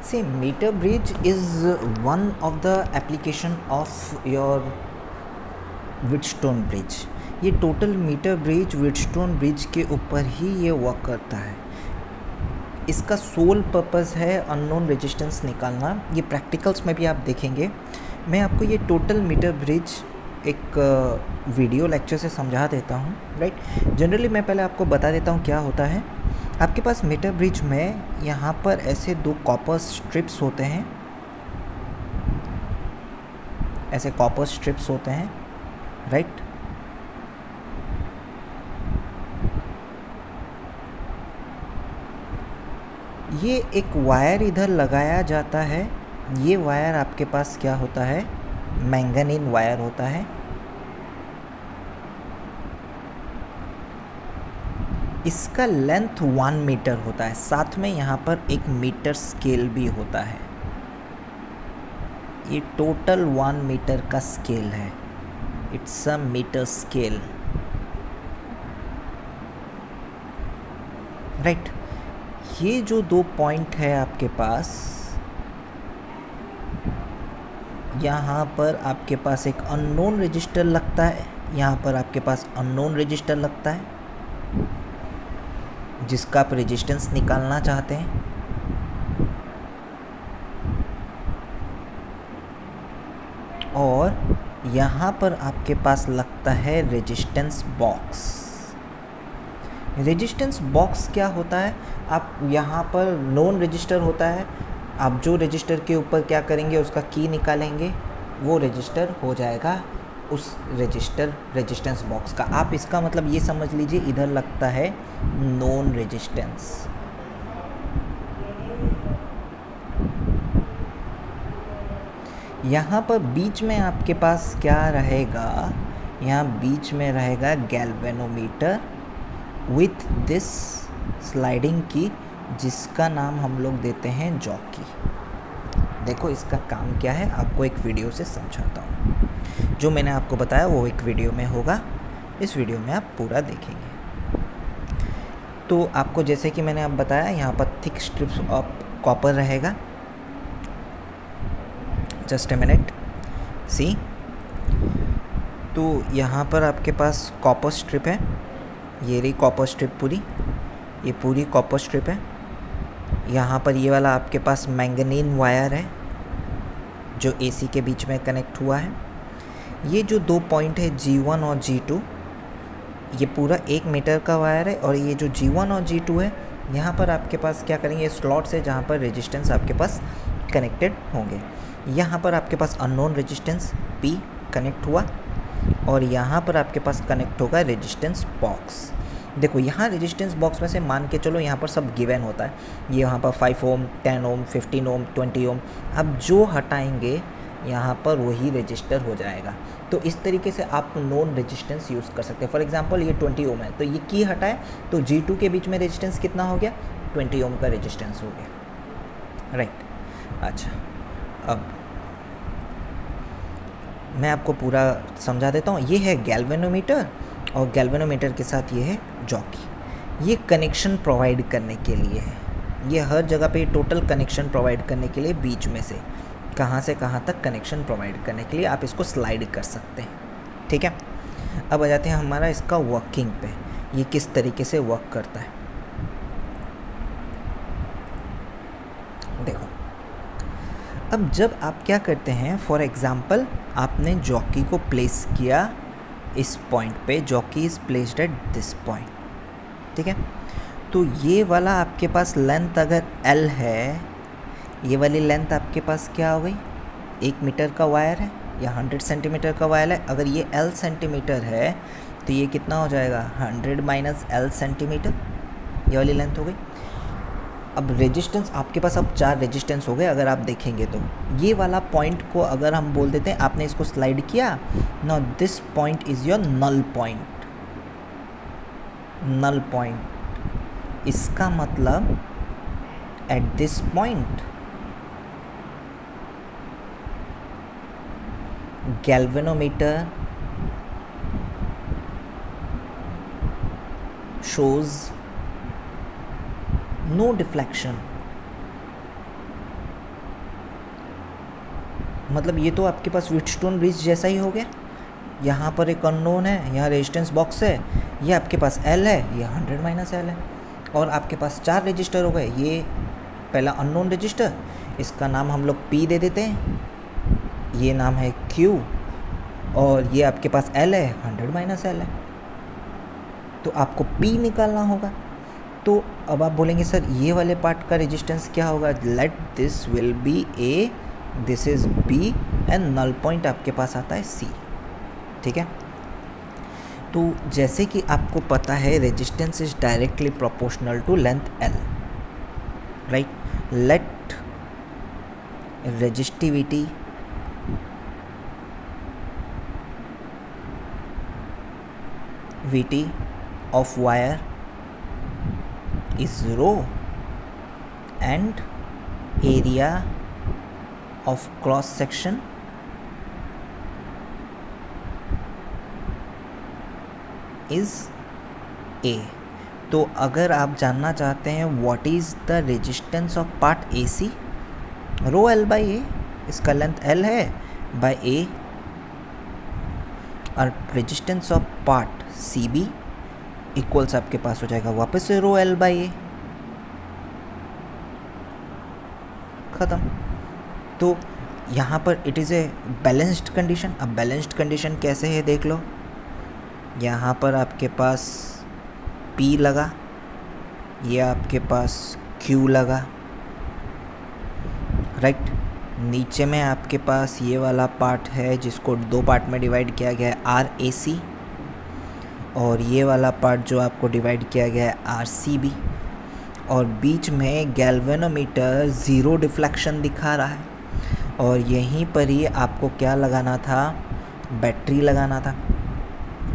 See, meter bridge is one of the application of your Wheatstone bridge. ये total meter bridge Wheatstone bridge के ऊपर ही ये work करता है। इसका सोल पर्पस है अननोन रेजिस्टेंस निकालना। ये प्रैक्टिकल्स में भी आप देखेंगे। मैं आपको ये टोटल मीटर ब्रिज एक वीडियो लेक्चर से समझा देता हूँ, राइट। जनरली मैं पहले आपको बता देता हूँ क्या होता है। आपके पास मीटर ब्रिज में यहाँ पर ऐसे दो कॉपर स्ट्रिप्स होते हैं, ऐसे कॉपर स्ट्रिप्स होते हैं, राइट। ये एक वायर इधर लगाया जाता है। ये वायर आपके पास क्या होता है, मैंगनीन वायर होता है। इसका लेंथ 1 मीटर होता है, साथ में यहाँ पर एक मीटर स्केल भी होता है। ये टोटल 1 मीटर का स्केल है। It's a metre scale, right. ये जो दो पॉइंट है आपके पास, यहाँ पर आपके पास एक अननोन रजिस्टर लगता है, यहाँ पर आपके पास अननोन रजिस्टर लगता है जिसका आप रेजिस्टेंस निकालना चाहते हैं। और यहाँ पर आपके पास लगता है रेजिस्टेंस बॉक्स। रेजिस्टेंस बॉक्स क्या होता है, आप यहाँ पर नोन रजिस्टर होता है, आप जो रजिस्टर के ऊपर क्या करेंगे, उसका की निकालेंगे, वो रजिस्टर हो जाएगा उस रेजिस्टेंस बॉक्स का। आप इसका मतलब ये समझ लीजिए, इधर लगता है नोन रेजिस्टेंस। यहाँ पर बीच में आपके पास क्या रहेगा, यहाँ बीच में रहेगा गैल्वेनोमीटर विथ दिस स्लाइडिंग की, जिसका नाम हम लोग देते हैं जॉकी। देखो इसका काम क्या है, आपको एक वीडियो से समझाता हूँ। जो मैंने आपको बताया वो एक वीडियो में होगा, इस वीडियो में आप पूरा देखेंगे। तो आपको जैसे कि मैंने अब बताया, यहाँ पर थिक स्ट्रिप्स ऑफ कॉपर रहेगा। जस्ट ए मिनट, सी। तो यहाँ पर आपके पास कॉपर स्ट्रिप है, ये रही कॉपर स्ट्रिप पूरी, ये पूरी कॉपर स्ट्रिप है। यहाँ पर ये वाला आपके पास मैंगनीन वायर है जो एसी के बीच में कनेक्ट हुआ है। ये जो दो पॉइंट है G1 और G2, ये पूरा 1 मीटर का वायर है। और ये जो G1 और G2 है, यहाँ पर आपके पास क्या करेंगे, स्लॉट्स है जहाँ पर रेजिस्टेंस आपके पास कनेक्टेड होंगे। यहाँ पर आपके पास अननोन रेजिस्टेंस P कनेक्ट हुआ और यहाँ पर आपके पास कनेक्ट होगा रेजिस्टेंस बॉक्स। देखो यहाँ रेजिस्टेंस बॉक्स में से मान के चलो यहाँ पर सब गिवन होता है। ये यहाँ पर 5 ओम, 10 ओम, 15 ओम, 20 ओम। अब जो हटाएंगे यहाँ पर वही रजिस्टर हो जाएगा। तो इस तरीके से आप नॉन रेजिस्टेंस यूज़ कर सकते हैं। फॉर एग्जांपल ये 20 ओम है, तो ये की हटाए तो G2 के बीच में रेजिस्टेंस कितना हो गया, 20 ओम का रेजिस्टेंस हो गया, राइट। अच्छा, अब मैं आपको पूरा समझा देता हूँ। ये है गैल्वेनोमीटर और गैल्वेनोमीटर के साथ ये है जॉकी। ये कनेक्शन प्रोवाइड करने के लिए है, ये हर जगह पे टोटल कनेक्शन प्रोवाइड करने के लिए, बीच में से कहाँ तक कनेक्शन प्रोवाइड करने के लिए आप इसको स्लाइड कर सकते हैं, ठीक है। अब आ जाते हैं हमारा इसका वर्किंग पे, ये किस तरीके से वर्क करता है। देखो अब जब आप क्या करते हैं, फॉर एग्जांपल आपने जॉकी को प्लेस किया इस पॉइंट पे, jockey is placed at this point, ठीक है। तो ये वाला आपके पास लेंथ अगर L है, ये वाली लेंथ आपके पास क्या हो गई, 1 मीटर का वायर है या 100 सेंटीमीटर का वायर है। अगर ये L सेंटीमीटर है तो ये कितना हो जाएगा, 100 माइनस L सेंटीमीटर, ये वाली लेंथ हो गई। अब रेजिस्टेंस आपके पास, अब 4 रेजिस्टेंस हो गए। अगर आप देखेंगे तो ये वाला पॉइंट को अगर हम बोल देते हैं, आपने इसको स्लाइड किया, now this point is your null point. Null point इसका मतलब at this point galvanometer shows no deflection, मतलब ये तो आपके पास व्हीटस्टोन ब्रिज जैसा ही हो गया। यहाँ पर एक अननोन है, यहाँ रेजिस्टेंस बॉक्स है, ये आपके पास L है, ये 100 माइनस L है, और आपके पास 4 रजिस्टर हो गए। ये पहला अननोन रजिस्टर, इसका नाम हम लोग P दे देते हैं, ये नाम है Q, और ये आपके पास L है, 100 माइनस L है। तो आपको P निकालना होगा। तो अब आप बोलेंगे सर ये वाले पार्ट का रेजिस्टेंस क्या होगा? Let this will be A, this is B and null point आपके पास आता है C। ठीक है, तो जैसे कि आपको पता है resistance is directly proportional to length L, right. Let resistivity VT of wire is rho and area of cross section is A। तो अगर आप जानना चाहते हैं what is the resistance of part AC, rho L by A, इसका length L है by A, और resistance of part CB equals आपके पास हो जाएगा वापस से रो L बाई A, ख़त्म। तो यहाँ पर it is a balanced condition. अब बैलेंस्ड कंडीशन कैसे है देख लो। यहाँ पर आपके पास P लगा, ये आपके पास Q लगा, राइट। नीचे में आपके पास ये वाला पार्ट है जिसको 2 पार्ट में डिवाइड किया गया है RAC, और ये वाला पार्ट जो आपको डिवाइड किया गया है RCB, और बीच में गैल्वेनोमीटर ज़ीरो डिफ्लेक्शन दिखा रहा है, और यहीं पर ही आपको क्या लगाना था? बैटरी लगाना था।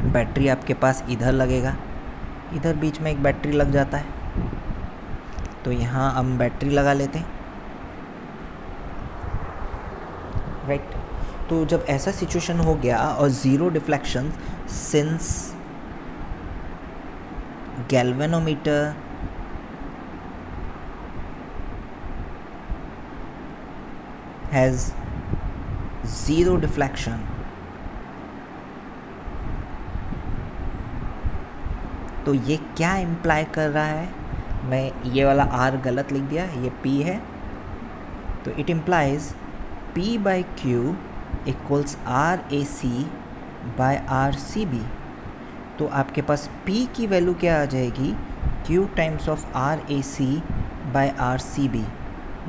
बैटरी आपके पास इधर लगेगा, इधर बीच में एक बैटरी लग जाता है, तो यहाँ हम बैटरी लगा लेते हैं, राइट। तो जब ऐसा सिचुएशन हो गया और zero deflection, since galvanometer has zero deflection, तो ये क्या इम्प्लाई कर रहा है? मैं ये वाला R गलत लिख दिया, ये P है, तो it implies P by Q equals RAC by RCB। तो आपके पास P की वैल्यू क्या आ जाएगी? Q times of RAC by RCB।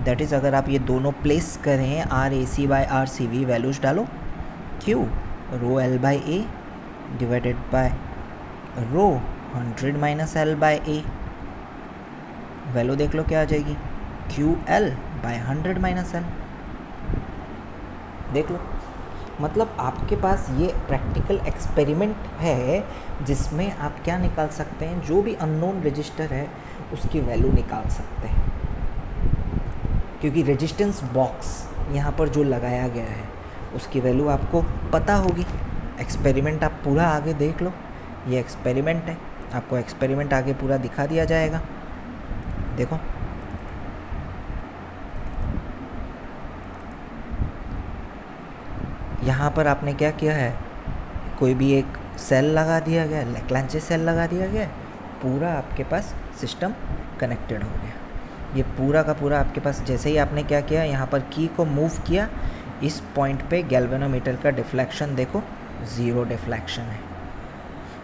That is अगर आप ये दोनों प्लेस करें RAC बाय RCB, वैल्यूज डालो, Q rho L by A divided by rho 100 minus L by A, value देख लो क्या आ जाएगी? QL by 100 minus L। देख लो, मतलब आपके पास ये प्रैक्टिकल एक्सपेरिमेंट है जिसमें आप क्या निकाल सकते हैं? जो भी अननोन रजिस्टर है उसकी वैल्यू निकाल सकते हैं, क्योंकि रेजिस्टेंस बॉक्स यहाँ पर जो लगाया गया है उसकी वैल्यू आपको पता होगी। एक्सपेरिमेंट आप पूरा आगे देख लो, ये एक्सपेरिमेंट है, आपको एक्सपेरिमेंट आगे पूरा दिखा दिया जाएगा। देखो, यहाँ पर आपने क्या किया है? कोई भी एक सेल लगा दिया गया, लैग्रांज सेल लगा दिया गया, पूरा आपके पास सिस्टम कनेक्टेड हो गया। ये पूरा का पूरा आपके पास, जैसे ही आपने क्या किया, यहाँ पर की को मूव किया, इस पॉइंट पे गैल्वेनोमीटर का डिफ्लेक्शन देखो, ज़ीरो डिफ्लेक्शन है।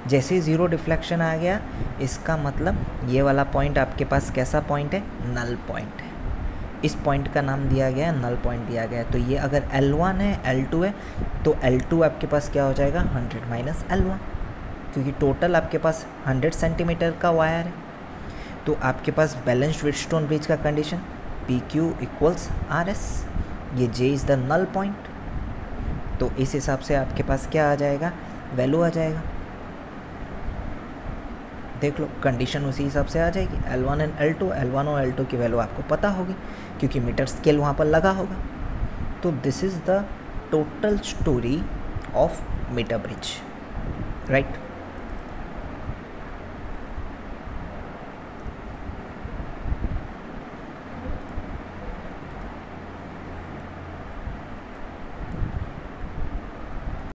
जैसे ही ज़ीरो डिफ्लेक्शन आ गया, इसका मतलब ये वाला पॉइंट आपके पास कैसा पॉइंट है? नल पॉइंट है। इस पॉइंट का नाम दिया गया है, नल पॉइंट दिया गया है। तो ये अगर L1 है, L2 है, तो L2 आपके पास क्या हो जाएगा? 100 माइनस L1, क्योंकि टोटल आपके पास 100 सेंटीमीटर का वायर है। तो आपके पास बैलेंस्ड व्हीटस्टोन ब्रिज का कंडीशन PQ इक्वल्स RS, ये J is the null point. तो इस हिसाब से आपके पास क्या आ जाएगा? वैल्यू आ जाएगा। देख लो, कंडीशन उसी हिसाब से आ जाएगी। L1 एंड L2, L1 और L2 की वैल्यू आपको पता होगी क्योंकि मीटर स्केल वहाँ पर लगा होगा। तो this is the total story of metre bridge, right.